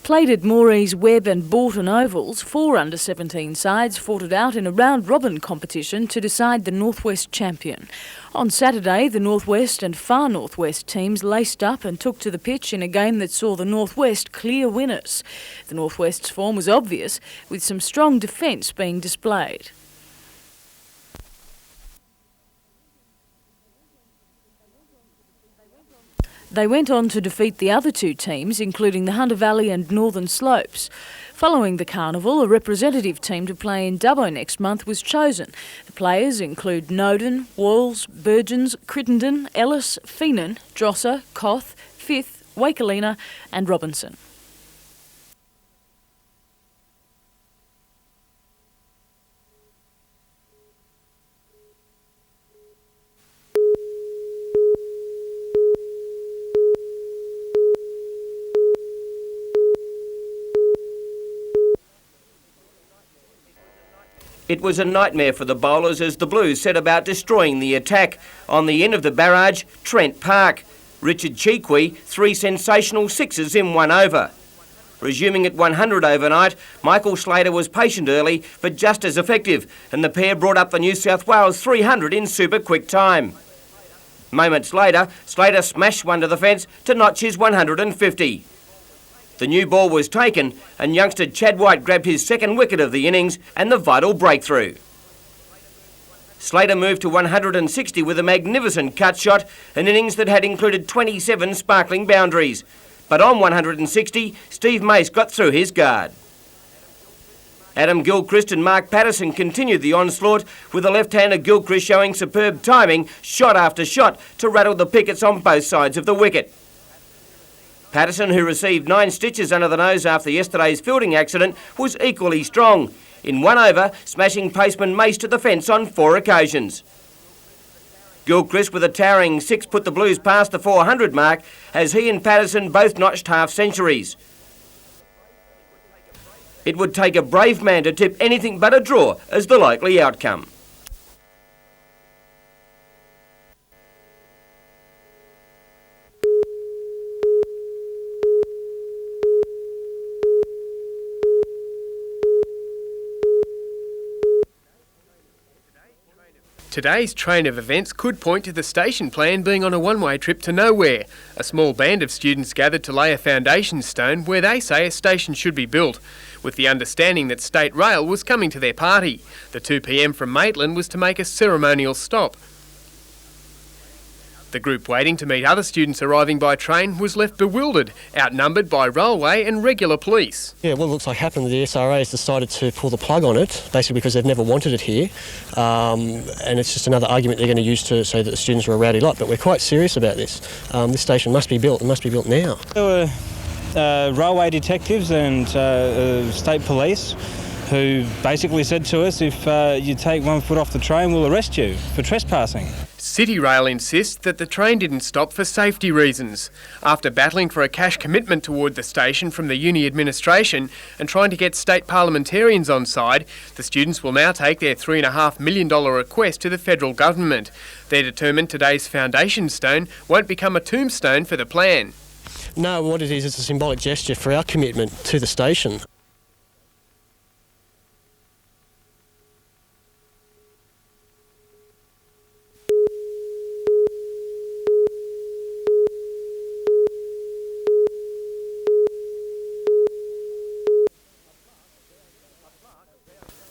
Played at Morey's, Webb and Bourton Ovals, 4 under-17 sides fought it out in a round-robin competition to decide the Northwest champion. On Saturday, the Northwest and Far Northwest teams laced up and took to the pitch in a game that saw the Northwest clear winners. The Northwest's form was obvious, with some strong defence being displayed. They went on to defeat the other two teams, including the Hunter Valley and Northern Slopes. Following the carnival, a representative team to play in Dubbo next month was chosen. The players include Noden, Walls, Burgens, Crittenden, Ellis, Feenan, Drosser, Koth, Fifth, Wakelina and Robinson. It was a nightmare for the bowlers as the Blues set about destroying the attack. On the end of the barrage, Trent Park. Richard Cheekwee, 3 sensational sixes in 1 over. Resuming at 100 overnight, Michael Slater was patient early but just as effective, and the pair brought up the New South Wales 300 in super quick time. Moments later, Slater smashed one to the fence to notch his 150. The new ball was taken and youngster Chad White grabbed his second wicket of the innings and the vital breakthrough. Slater moved to 160 with a magnificent cut shot, an innings that had included 27 sparkling boundaries. But on 160, Steve Mace got through his guard. Adam Gilchrist and Mark Patterson continued the onslaught, with the left-hander Gilchrist showing superb timing, shot after shot, to rattle the pickets on both sides of the wicket. Patterson, who received 9 stitches under the nose after yesterday's fielding accident, was equally strong. In 1 over, smashing paceman Mace to the fence on 4 occasions. Gilchrist, with a towering 6, put the Blues past the 400 mark as he and Patterson both notched half-centuries. It would take a brave man to tip anything but a draw as the likely outcome. Today's train of events could point to the station plan being on a one-way trip to nowhere. A small band of students gathered to lay a foundation stone where they say a station should be built, with the understanding that State Rail was coming to their party. The 2 p.m. from Maitland was to make a ceremonial stop. The group waiting to meet other students arriving by train was left bewildered, outnumbered by railway and regular police. Yeah, what it looks like happened, the SRA has decided to pull the plug on it, basically because they've never wanted it here, and it's just another argument they're going to use to say that the students are a rowdy lot, but we're quite serious about this. This station must be built, it must be built now. There were railway detectives and state police who basically said to us, if you take 1 foot off the train, we'll arrest you for trespassing. City Rail insists that the train didn't stop for safety reasons. After battling for a cash commitment toward the station from the uni administration and trying to get state parliamentarians on side, the students will now take their $3.5 million request to the federal government. They're determined today's foundation stone won't become a tombstone for the plan. No, what it is, it's a symbolic gesture for our commitment to the station.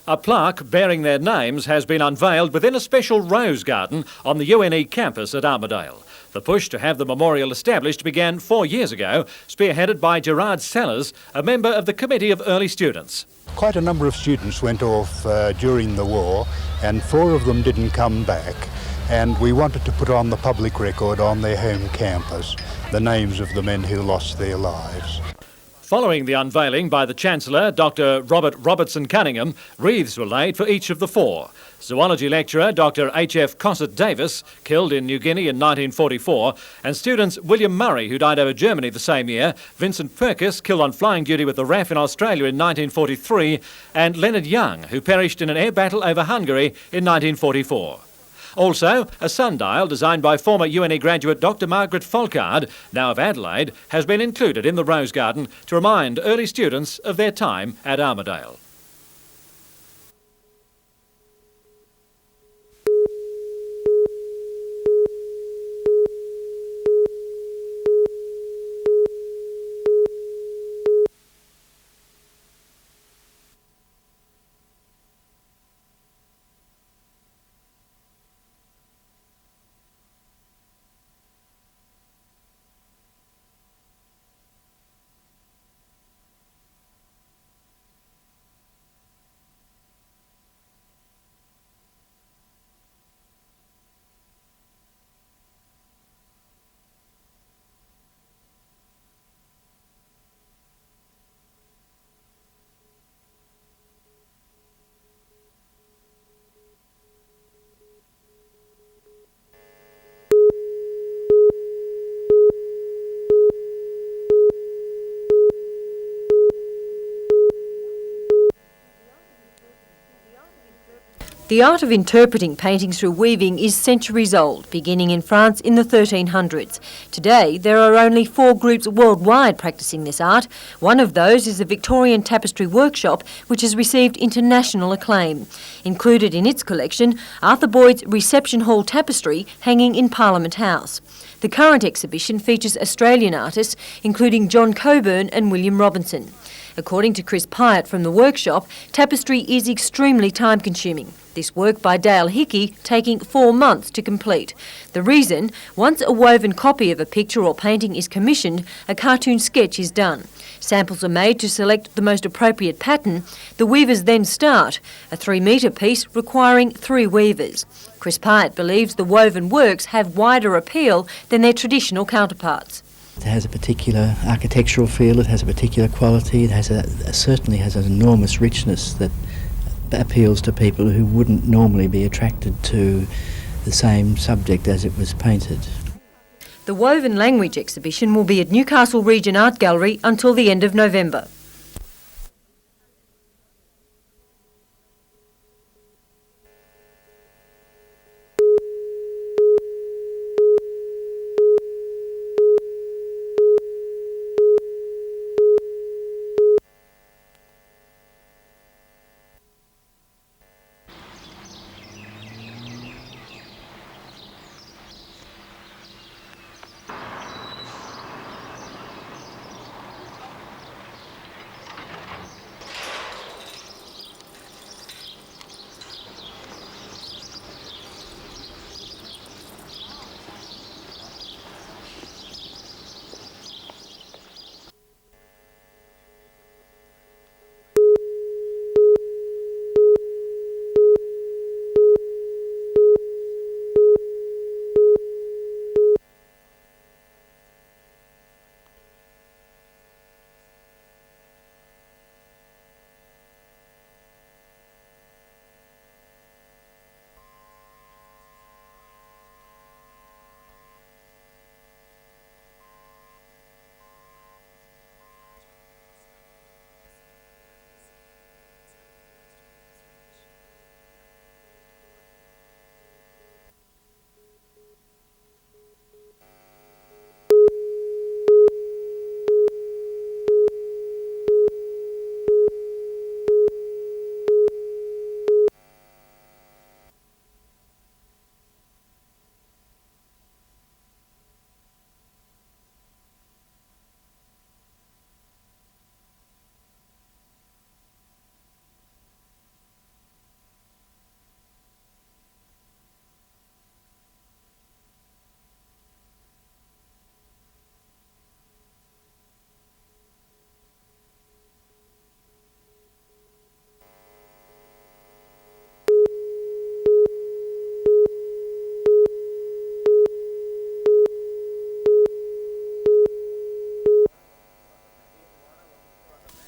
A plaque bearing their names has been unveiled within a special rose garden on the UNE campus at Armidale. The push to have the memorial established began 4 years ago, spearheaded by Gerard Sellers, a member of the Committee of Early Students. Quite a number of students went off during the war, and 4 of them didn't come back, and we wanted to put on the public record on their home campus the names of the men who lost their lives. Following the unveiling by the Chancellor, Dr. Robert Robertson Cunningham, wreaths were laid for each of the 4. Zoology lecturer Dr. H.F. Cosset Davis, killed in New Guinea in 1944, and students William Murray, who died over Germany the same year, Vincent Purkis, killed on flying duty with the RAF in Australia in 1943, and Leonard Young, who perished in an air battle over Hungary in 1944. Also, a sundial designed by former UNE graduate Dr Margaret Folkard, now of Adelaide, has been included in the Rose Garden to remind early students of their time at Armidale. The art of interpreting paintings through weaving is centuries old, beginning in France in the 1300s. Today, there are only 4 groups worldwide practising this art. One of those is the Victorian Tapestry Workshop, which has received international acclaim. Included in its collection, Arthur Boyd's Reception Hall tapestry hanging in Parliament House. The current exhibition features Australian artists, including John Coburn and William Robinson. According to Chris Pyatt from the workshop, tapestry is extremely time-consuming. This work by Dale Hickey taking 4 months to complete. The reason, once a woven copy of a picture or painting is commissioned, a cartoon sketch is done. Samples are made to select the most appropriate pattern. The weavers then start, a 3-metre piece requiring 3 weavers. Chris Pyatt believes the woven works have wider appeal than their traditional counterparts. It has a particular architectural feel, it has a particular quality, it has certainly has an enormous richness that appeals to people who wouldn't normally be attracted to the same subject as it was painted. The Woven Language exhibition will be at Newcastle Region Art Gallery until the end of November.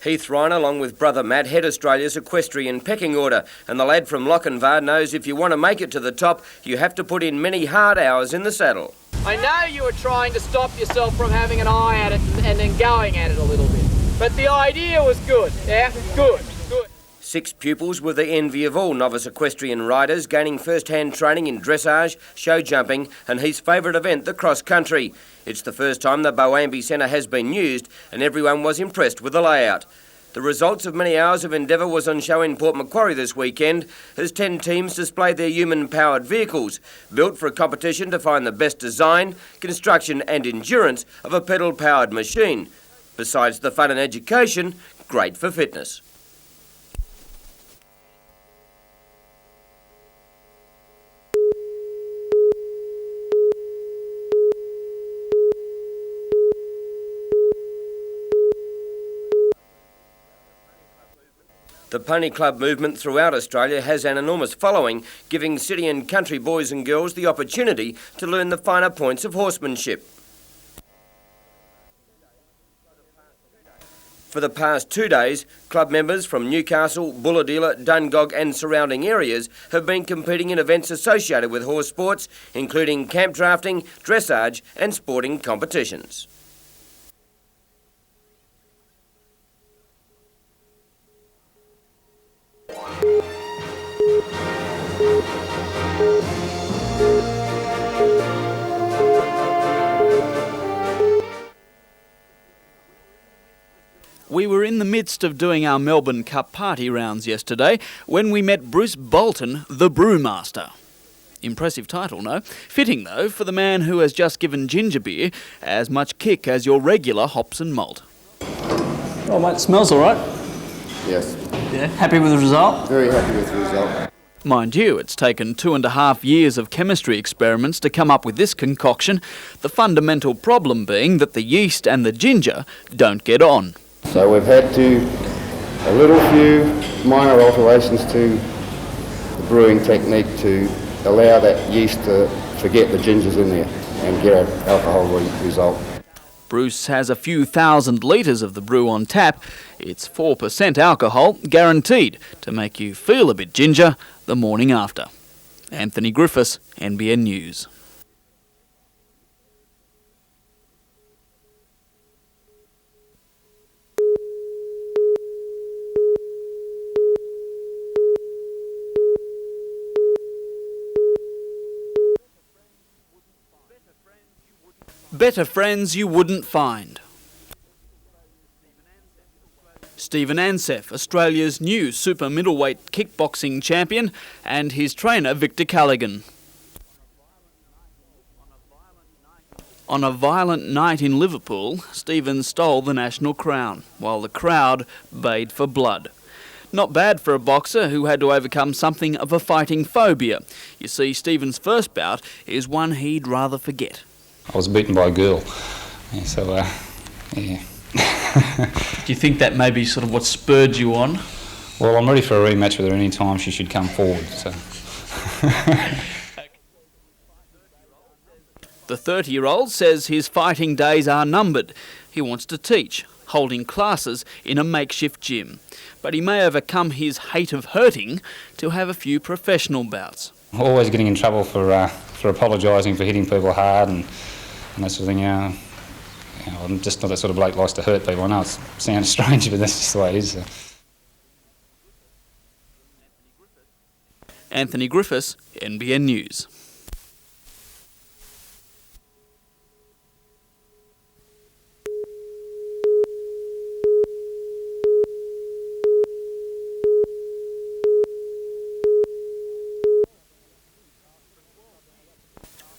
Heath Reiner, along with brother Matt, head Australia's equestrian pecking order, and the lad from Lochinvar knows if you want to make it to the top, you have to put in many hard hours in the saddle. I know you were trying to stop yourself from having an eye at it and then going at it a little bit, but the idea was good, yeah? Good. 6 6 pupils were the envy of all novice equestrian riders, gaining first-hand training in dressage, show jumping and his favourite event, the cross-country. It's the first time the Boambi Centre has been used and everyone was impressed with the layout. The results of many hours of endeavour was on show in Port Macquarie this weekend as 10 teams displayed their human-powered vehicles, built for a competition to find the best design, construction and endurance of a pedal-powered machine. Besides the fun and education, great for fitness. The Pony Club movement throughout Australia has an enormous following, giving city and country boys and girls the opportunity to learn the finer points of horsemanship. For the past 2 days, club members from Newcastle, Bulahdelah, Dungog and surrounding areas have been competing in events associated with horse sports, including camp drafting, dressage and sporting competitions. We were in the midst of doing our Melbourne Cup party rounds yesterday when we met Bruce Bolton, the Brewmaster. Impressive title, no? Fitting, though, for the man who has just given ginger beer as much kick as your regular hops and malt. Oh, mate, smells all right. Yes. Yeah, happy with the result? Very happy with the result. Mind you, it's taken 2.5 years of chemistry experiments to come up with this concoction, the fundamental problem being that the yeast and the ginger don't get on. So we've had a little few minor alterations to the brewing technique to allow that yeast to forget the gingers in there and get an alcohol result. Bruce has a few thousand litres of the brew on tap. It's 4% alcohol, guaranteed to make you feel a bit ginger the morning after. Anthony Griffiths, NBN News. Better friends you wouldn't find. Stephen Ansef, Australia's new super middleweight kickboxing champion, and his trainer Victor Callaghan. On a violent night in Liverpool, Stephen stole the national crown, while the crowd bayed for blood. Not bad for a boxer who had to overcome something of a fighting phobia. You see, Stephen's first bout is one he'd rather forget. I was beaten by a girl, yeah, so yeah. Do you think that may be sort of what spurred you on? Well, I'm ready for a rematch with her any time she should come forward. So. The 30-year-old says his fighting days are numbered. He wants to teach, holding classes in a makeshift gym. But he may overcome his hate of hurting to have a few professional bouts. Always getting in trouble for apologising for hitting people hard and that sort of thing. I'm just not that sort of bloke who likes to hurt people. I know it sounds strange, but that's just the way it is. So. Anthony Griffiths, NBN News.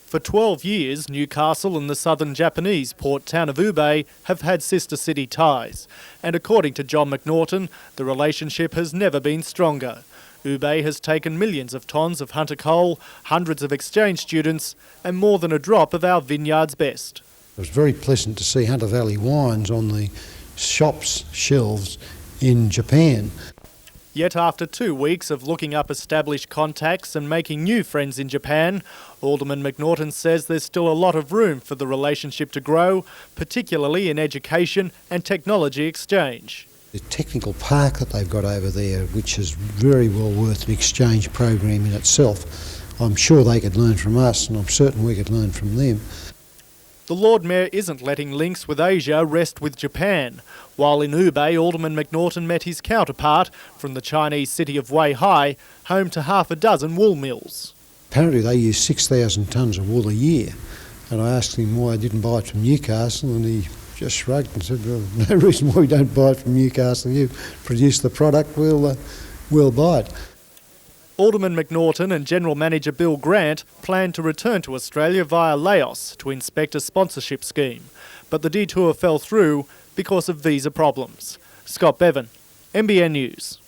For 12 years, Newcastle and the southern Japanese port town of Ube have had sister city ties. And according to John McNaughton, the relationship has never been stronger. Ube has taken millions of tonnes of Hunter coal, hundreds of exchange students, and more than a drop of our vineyard's best. It was very pleasant to see Hunter Valley wines on the shops' shelves in Japan. Yet after 2 weeks of looking up established contacts and making new friends in Japan, Alderman McNaughton says there's still a lot of room for the relationship to grow, particularly in education and technology exchange. The technical park that they've got over there, which is very well worth an exchange program in itself, I'm sure they could learn from us and I'm certain we could learn from them. The Lord Mayor isn't letting links with Asia rest with Japan. While in Ubay, Alderman McNaughton met his counterpart from the Chinese city of Weihai, home to half a dozen wool mills. Apparently they use 6,000 tonnes of wool a year. And I asked him why I didn't buy it from Newcastle, and he just shrugged and said, well, no reason why we don't buy it from Newcastle. You produce the product, we'll buy it. Alderman McNaughton and General Manager Bill Grant plan to return to Australia via Laos to inspect a sponsorship scheme. But the detour fell through because of visa problems. Scott Bevan, NBN News.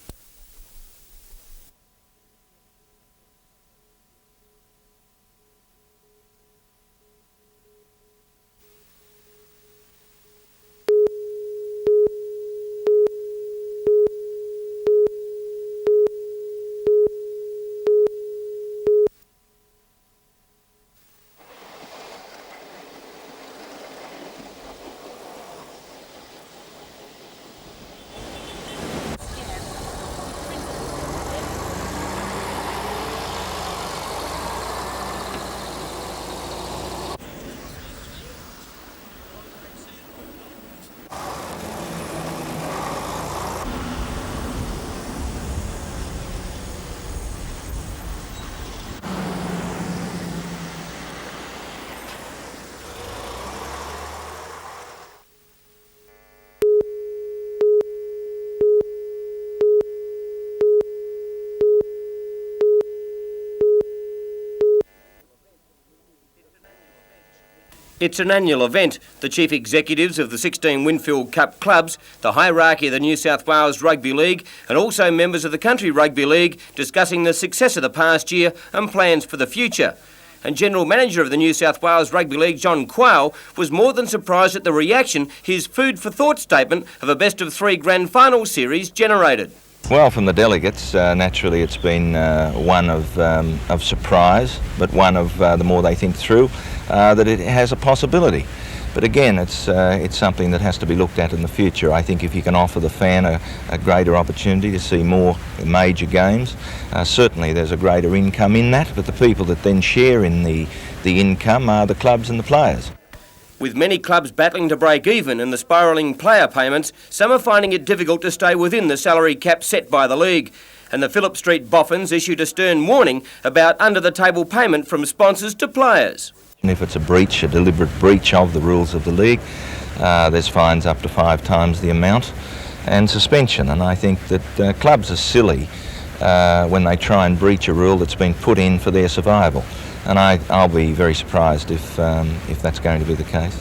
It's an annual event. The chief executives of the 16 Winfield Cup clubs, the hierarchy of the New South Wales Rugby League and also members of the Country Rugby League discussing the success of the past year and plans for the future. And General Manager of the New South Wales Rugby League, John Quayle, was more than surprised at the reaction his food for thought statement of a best of three grand final series generated. Well, from the delegates, naturally it's been one of surprise, but one of the more they think through, that it has a possibility. But again, it's something that has to be looked at in the future. I think if you can offer the fan a greater opportunity to see more major games, certainly there's a greater income in that, but the people that then share in the income are the clubs and the players. With many clubs battling to break even and the spiralling player payments, some are finding it difficult to stay within the salary cap set by the league. And the Phillip Street Boffins issued a stern warning about under-the-table payment from sponsors to players. And if it's a deliberate breach of the rules of the league, there's fines up to 5 times the amount and suspension. And I think that clubs are silly when they try and breach a rule that's been put in for their survival. And I'll be very surprised if that's going to be the case.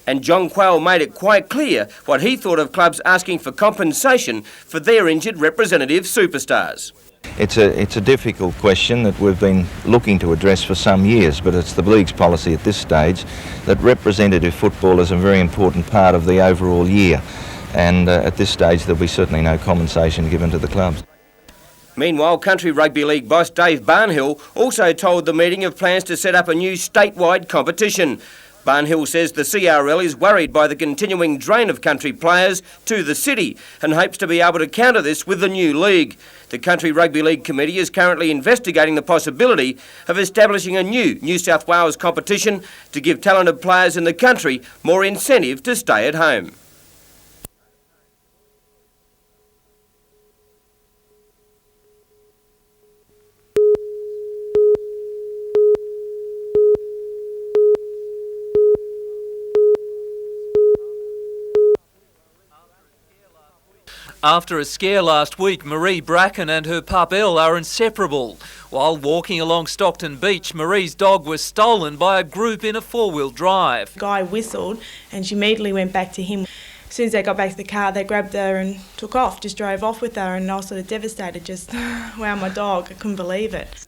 And John Quayle made it quite clear what he thought of clubs asking for compensation for their injured representative superstars. It's a difficult question that we've been looking to address for some years, but it's the league's policy at this stage that representative football is a very important part of the overall year. And at this stage there'll be certainly no compensation given to the clubs. Meanwhile, Country Rugby League boss Dave Barnhill also told the meeting of plans to set up a new statewide competition. Barnhill says the CRL is worried by the continuing drain of country players to the city and hopes to be able to counter this with the new league. The Country Rugby League Committee is currently investigating the possibility of establishing a new New South Wales competition to give talented players in the country more incentive to stay at home. After a scare last week, Marie Bracken and her pup Elle are inseparable. While walking along Stockton Beach, Marie's dog was stolen by a group in a four-wheel drive. The guy whistled and she immediately went back to him. As soon as they got back to the car, they grabbed her and took off, just drove off with her, and I was sort of devastated, just, wow, my dog, I couldn't believe it.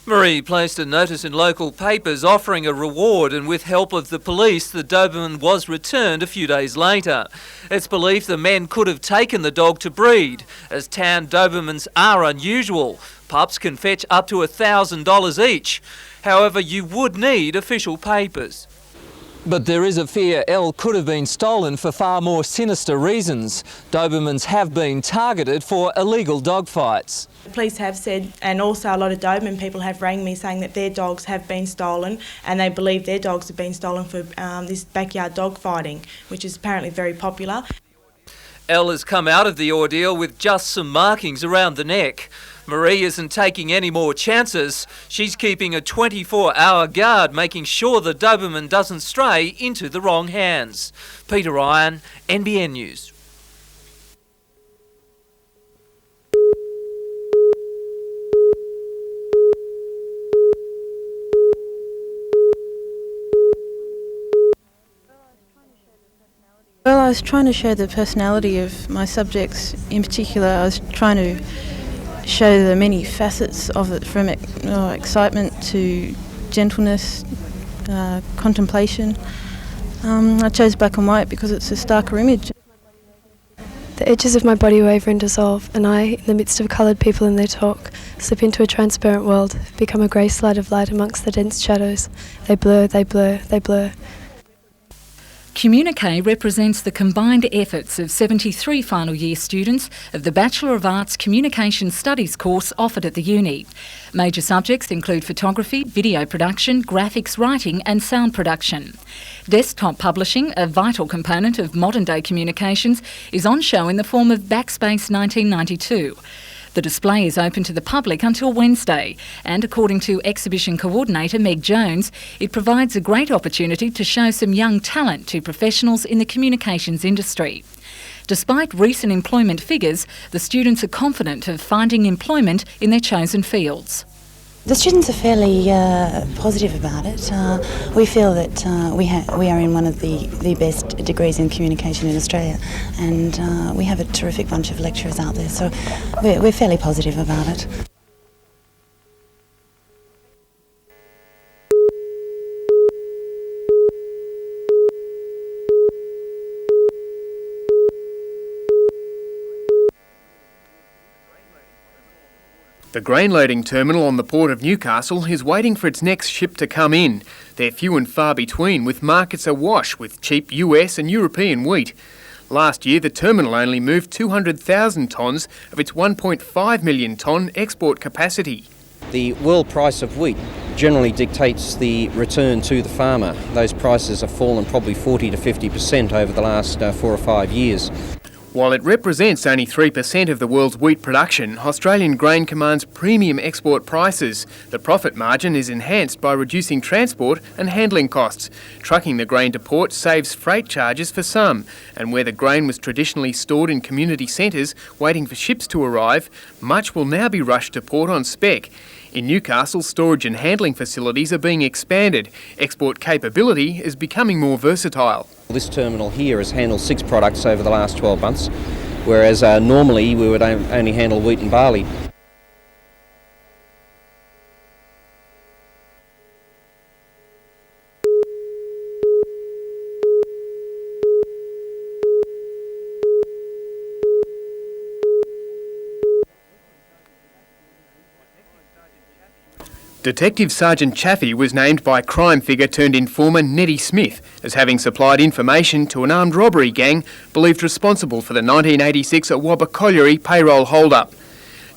Marie placed a notice in local papers offering a reward, and with help of the police, the Doberman was returned a few days later. It's believed the men could have taken the dog to breed, as town Dobermans are unusual. Pups can fetch up to $1,000 each. However, you would need official papers. But there is a fear Elle could have been stolen for far more sinister reasons. Dobermans have been targeted for illegal dogfights. The police have said, and also a lot of Doberman people have rang me saying that their dogs have been stolen, and they believe their dogs have been stolen for this backyard dog fighting, which is apparently very popular. Elle has come out of the ordeal with just some markings around the neck. Marie isn't taking any more chances. She's keeping a 24-hour guard, making sure the Doberman doesn't stray into the wrong hands. Peter Ryan, NBN News. Well, I was trying to show the personality of my subjects. In particular, I was trying to show the many facets of it, from excitement to gentleness, contemplation. I chose black and white because it's a starker image. The edges of my body waver and dissolve, and I, in the midst of coloured people and their talk, slip into a transparent world, become a grey slide of light amongst the dense shadows. They blur, they blur, they blur. Communique represents the combined efforts of 73 final year students of the Bachelor of Arts Communication Studies course offered at the uni. Major subjects include photography, video production, graphics writing and sound production. Desktop publishing, a vital component of modern day communications, is on show in the form of Backspace 1992. The display is open to the public until Wednesday, and according to exhibition coordinator Meg Jones, it provides a great opportunity to show some young talent to professionals in the communications industry. Despite recent employment figures, the students are confident of finding employment in their chosen fields. The students are fairly positive about it. We feel that we are in one of the best degrees in communication in Australia, and we have a terrific bunch of lecturers out there, so we're fairly positive about it. The grain loading terminal on the port of Newcastle is waiting for its next ship to come in. They're few and far between, with markets awash with cheap US and European wheat. Last year, the terminal only moved 200,000 tonnes of its 1.5 million tonne export capacity. The world price of wheat generally dictates the return to the farmer. Those prices have fallen probably 40 to 50% over the last 4 or 5 years. While it represents only 3% of the world's wheat production, Australian grain commands premium export prices. The profit margin is enhanced by reducing transport and handling costs. Trucking the grain to port saves freight charges for some, and where the grain was traditionally stored in community centres waiting for ships to arrive, much will now be rushed to port on spec. In Newcastle, storage and handling facilities are being expanded. Export capability is becoming more versatile. This terminal here has handled 6 products over the last 12 months, whereas normally we would only handle wheat and barley. Detective Sergeant Chaffee was named by crime figure turned informer Nettie Smith as having supplied information to an armed robbery gang believed responsible for the 1986 Awabba Colliery payroll hold-up.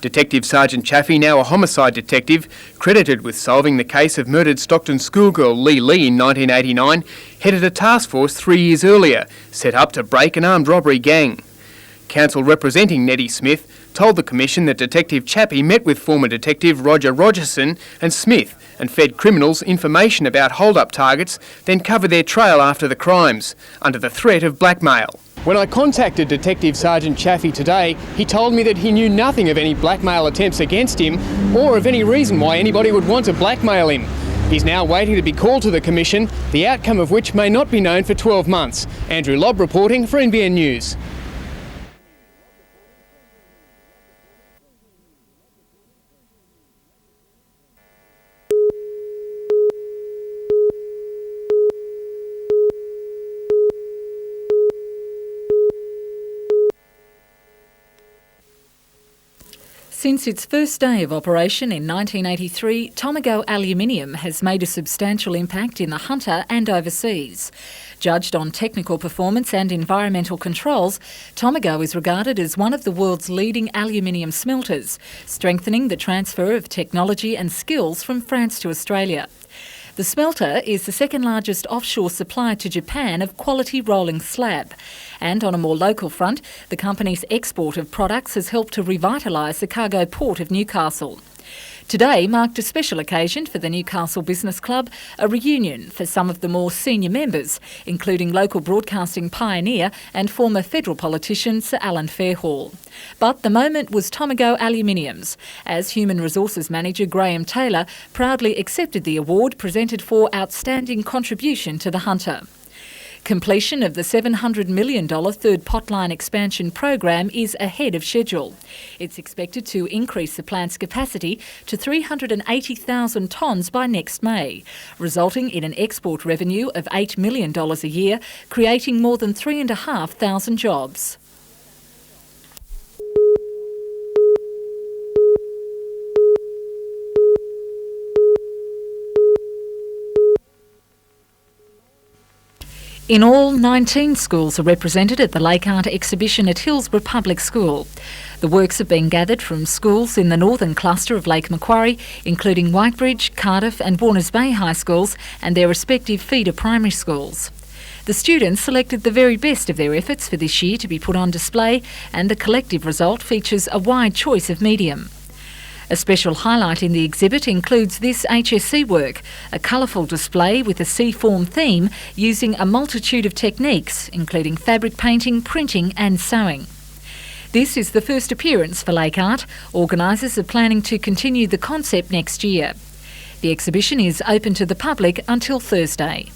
Detective Sergeant Chaffee, now a homicide detective, credited with solving the case of murdered Stockton schoolgirl Lee Lee in 1989, headed a task force 3 years earlier, set up to break an armed robbery gang. Counsel representing Nettie Smith told the Commission that Detective Chappie met with former Detective Roger Rogerson and Smith and fed criminals information about hold-up targets, then covered their trail after the crimes, under the threat of blackmail. When I contacted Detective Sergeant Chaffee today, he told me that he knew nothing of any blackmail attempts against him or of any reason why anybody would want to blackmail him. He's now waiting to be called to the Commission, the outcome of which may not be known for 12 months. Andrew Lobb reporting for NBN News. Since its first day of operation in 1983, Tomago Aluminium has made a substantial impact in the Hunter and overseas. Judged on technical performance and environmental controls, Tomago is regarded as one of the world's leading aluminium smelters, strengthening the transfer of technology and skills from France to Australia. The smelter is the second largest offshore supplier to Japan of quality rolling slab. And on a more local front, the company's export of products has helped to revitalise the cargo port of Newcastle. Today marked a special occasion for the Newcastle Business Club, a reunion for some of the more senior members, including local broadcasting pioneer and former federal politician Sir Alan Fairhall. But the moment was Tomago Aluminium's, as Human Resources Manager Graham Taylor proudly accepted the award presented for outstanding contribution to the Hunter. Completion of the $700 million third potline expansion program is ahead of schedule. It's expected to increase the plant's capacity to 380,000 tonnes by next May, resulting in an export revenue of $8 million a year, creating more than 3,500 jobs. In all, 19 schools are represented at the Lake Art exhibition at Hillsborough Public School. The works have been gathered from schools in the northern cluster of Lake Macquarie, including Whitebridge, Cardiff and Warners Bay High Schools and their respective feeder primary schools. The students selected the very best of their efforts for this year to be put on display, and the collective result features a wide choice of medium. A special highlight in the exhibit includes this HSC work, a colourful display with a sea-form theme using a multitude of techniques, including fabric painting, printing and sewing. This is the first appearance for Lake Art. Organisers are planning to continue the concept next year. The exhibition is open to the public until Thursday.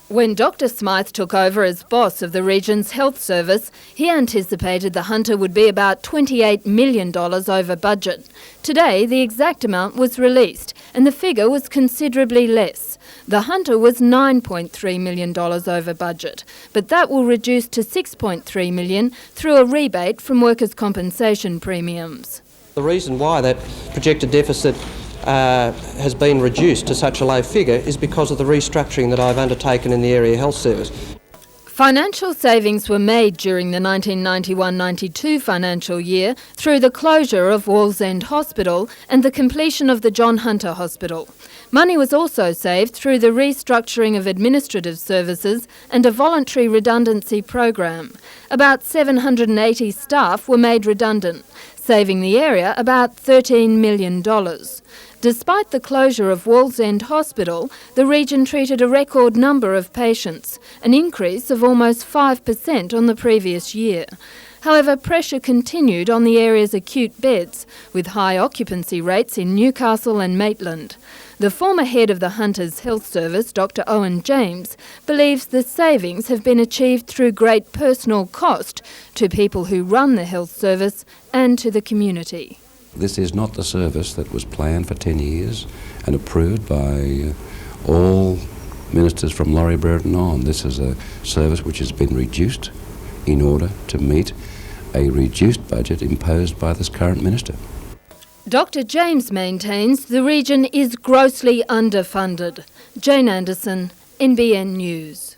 When Dr Smythe took over as boss of the region's health service, he anticipated the Hunter would be about $28 million over budget. Today, the exact amount was released, and the figure was considerably less. The Hunter was $9.3 million over budget, but that will reduce to $6.3 million through a rebate from workers' compensation premiums. The reason why that projected deficit has been reduced to such a low figure is because of the restructuring that I've undertaken in the area health service. Financial savings were made during the 1991-92 financial year through the closure of Wallsend Hospital and the completion of the John Hunter Hospital. Money was also saved through the restructuring of administrative services and a voluntary redundancy program. About 780 staff were made redundant, saving the area about $13 million. Despite the closure of Wallsend Hospital, the region treated a record number of patients, an increase of almost 5% on the previous year. However, pressure continued on the area's acute beds, with high occupancy rates in Newcastle and Maitland. The former head of the Hunters Health Service, Dr Owen James, believes the savings have been achieved through great personal cost to people who run the health service and to the community. This is not the service that was planned for 10 years and approved by all ministers from Laurie Brereton on. This is a service which has been reduced in order to meet a reduced budget imposed by this current minister. Dr James maintains the region is grossly underfunded. Jane Anderson, NBN News.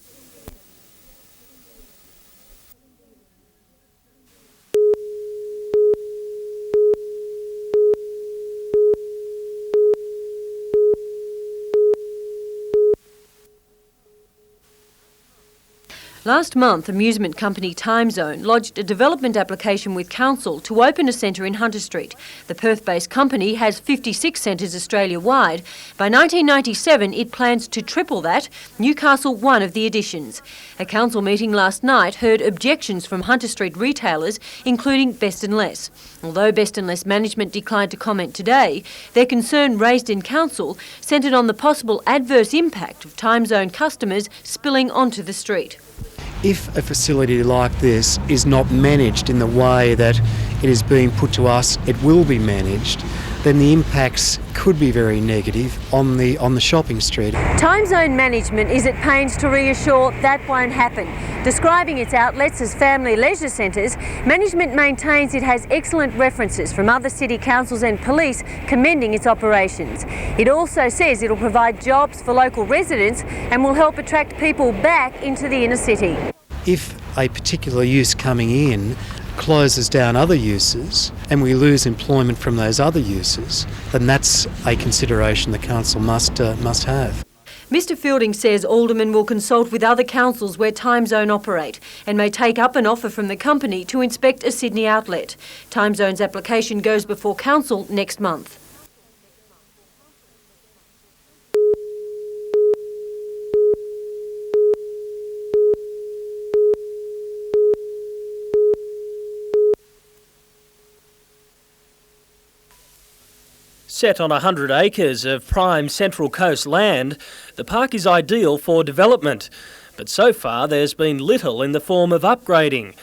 Last month, amusement company Timezone lodged a development application with Council to open a centre in Hunter Street. The Perth-based company has 56 centres Australia-wide. By 1997, it plans to triple that, Newcastle one of the additions. A council meeting last night heard objections from Hunter Street retailers, including Best & Less. Although Best & Less management declined to comment today, their concern raised in Council centred on the possible adverse impact of Timezone customers spilling onto the street. If a facility like this is not managed in the way that it is being put to us, it will be managed, then the impacts could be very negative on the shopping street. Time Zone Management is at pains to reassure that won't happen. Describing its outlets as family leisure centres, management maintains it has excellent references from other city councils and police commending its operations. It also says it'll provide jobs for local residents and will help attract people back into the inner city. If a particular use coming in closes down other uses and we lose employment from those other uses, then that's a consideration the council must have. Mr Fielding says aldermen will consult with other councils where Time Zone operate and may take up an offer from the company to inspect a Sydney outlet. Time Zone's application goes before council next month. Set on 100 acres of prime Central Coast land, the park is ideal for development, but so far there's been little in the form of upgrading.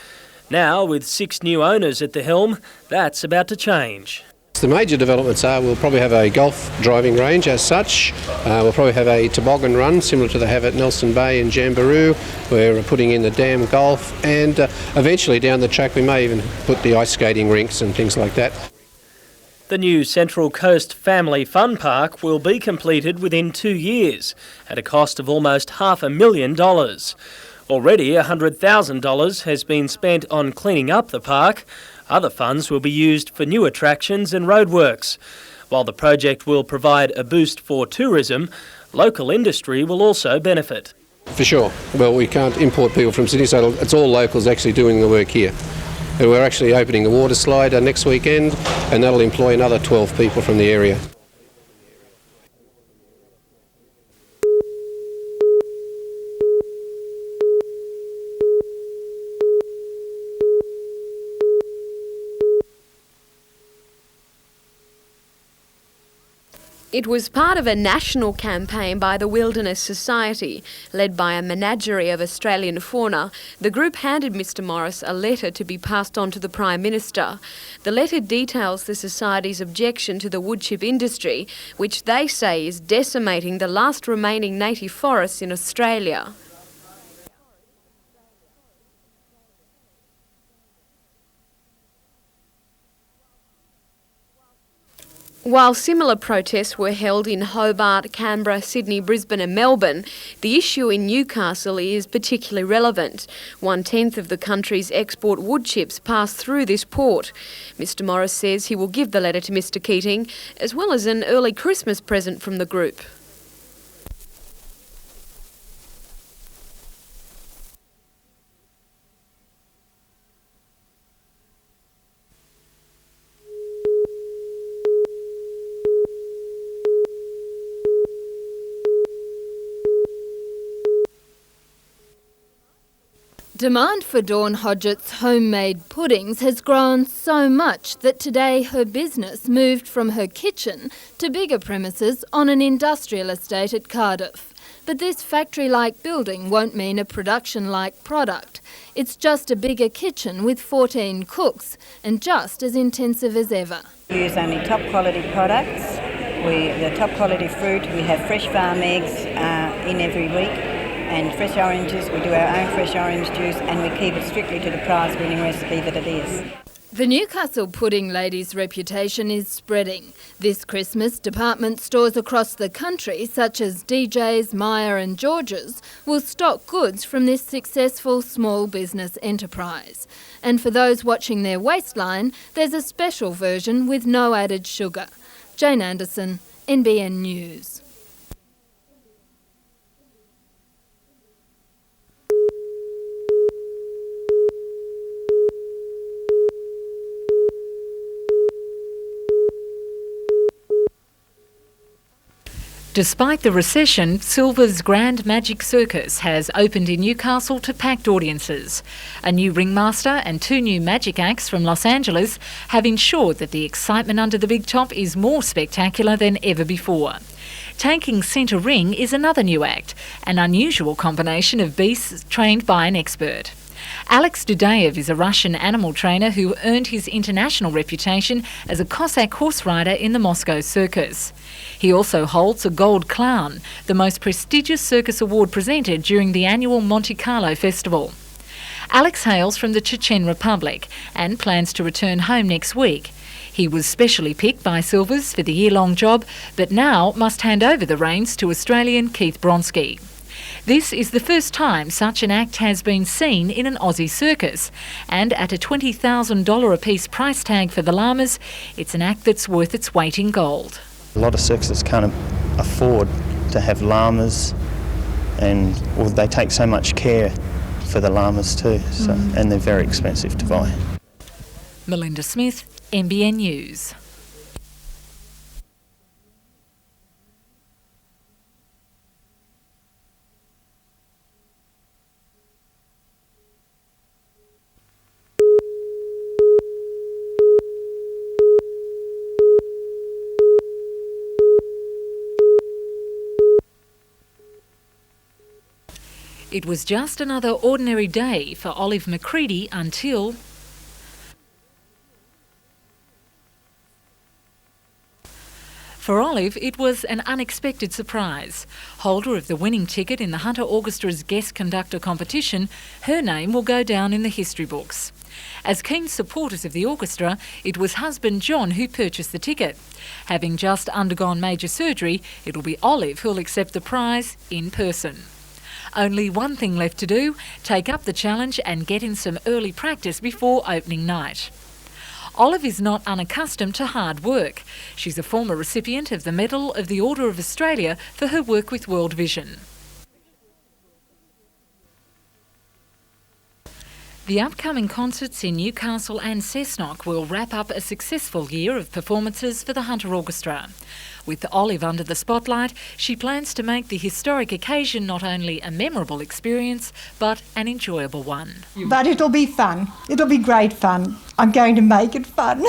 Now, with 6 new owners at the helm, that's about to change. The major developments are we'll probably have a golf driving range as such. We'll probably have a toboggan run similar to they have at Nelson Bay and Jamboree. We're putting in the dam golf, and eventually down the track we may even put the ice skating rinks and things like that. The new Central Coast Family Fun Park will be completed within 2 years at a cost of almost $500,000. Already $100,000 has been spent on cleaning up the park. Other funds will be used for new attractions and roadworks. While the project will provide a boost for tourism, local industry will also benefit. For sure. Well, we can't import people from Sydney, so it's all locals actually doing the work here. And we're actually opening the water slide next weekend, and that'll employ another 12 people from the area. It was part of a national campaign by the Wilderness Society. Led by a menagerie of Australian fauna, the group handed Mr Morris a letter to be passed on to the Prime Minister. The letter details the Society's objection to the woodchip industry, which they say is decimating the last remaining native forests in Australia. While similar protests were held in Hobart, Canberra, Sydney, Brisbane and Melbourne, the issue in Newcastle is particularly relevant. 1/10 of the country's export wood chips pass through this port. Mr Morris says he will give the letter to Mr Keating, as well as an early Christmas present from the group. Demand for Dawn Hodgett's homemade puddings has grown so much that today her business moved from her kitchen to bigger premises on an industrial estate at Cardiff. But this factory-like building won't mean a production-like product. It's just a bigger kitchen with 14 cooks and just as intensive as ever. We use only top quality products. The top quality fruit, we have fresh farm eggs in every week. And fresh oranges, we do our own fresh orange juice, and we keep it strictly to the prize-winning recipe that it is. The Newcastle pudding lady's reputation is spreading. This Christmas, department stores across the country, such as DJ's, Myer and George's, will stock goods from this successful small business enterprise. And for those watching their waistline, there's a special version with no added sugar. Jane Anderson, NBN News. Despite the recession, Silver's Grand Magic Circus has opened in Newcastle to packed audiences. A new ringmaster and 2 new magic acts from Los Angeles have ensured that the excitement under the big top is more spectacular than ever before. Taking centre ring is another new act, an unusual combination of beasts trained by an expert. Alex Dudayev is a Russian animal trainer who earned his international reputation as a Cossack horse rider in the Moscow circus. He also holds a Gold Clown, the most prestigious circus award presented during the annual Monte Carlo festival. Alex hails from the Chechen Republic and plans to return home next week. He was specially picked by Silvers for the year-long job, but now must hand over the reins to Australian Keith Bronski. This is the first time such an act has been seen in an Aussie circus, and at a $20,000 a piece price tag for the llamas, it's an act that's worth its weight in gold. A lot of circuses can't afford to have llamas, and they take so much care for the llamas too, and they're very expensive to buy. Melinda Smith, NBN News. It was just another ordinary day for Olive McCready until... For Olive, it was an unexpected surprise. Holder of the winning ticket in the Hunter Orchestra's guest conductor competition, her name will go down in the history books. As keen supporters of the orchestra, it was husband John who purchased the ticket. Having just undergone major surgery, it'll be Olive who'll accept the prize in person. Only one thing left to do, take up the challenge and get in some early practice before opening night. Olive is not unaccustomed to hard work. She's a former recipient of the Medal of the Order of Australia for her work with World Vision. The upcoming concerts in Newcastle and Cessnock will wrap up a successful year of performances for the Hunter Orchestra. With Olive under the spotlight, she plans to make the historic occasion not only a memorable experience, but an enjoyable one. But it'll be fun. It'll be great fun. I'm going to make it fun.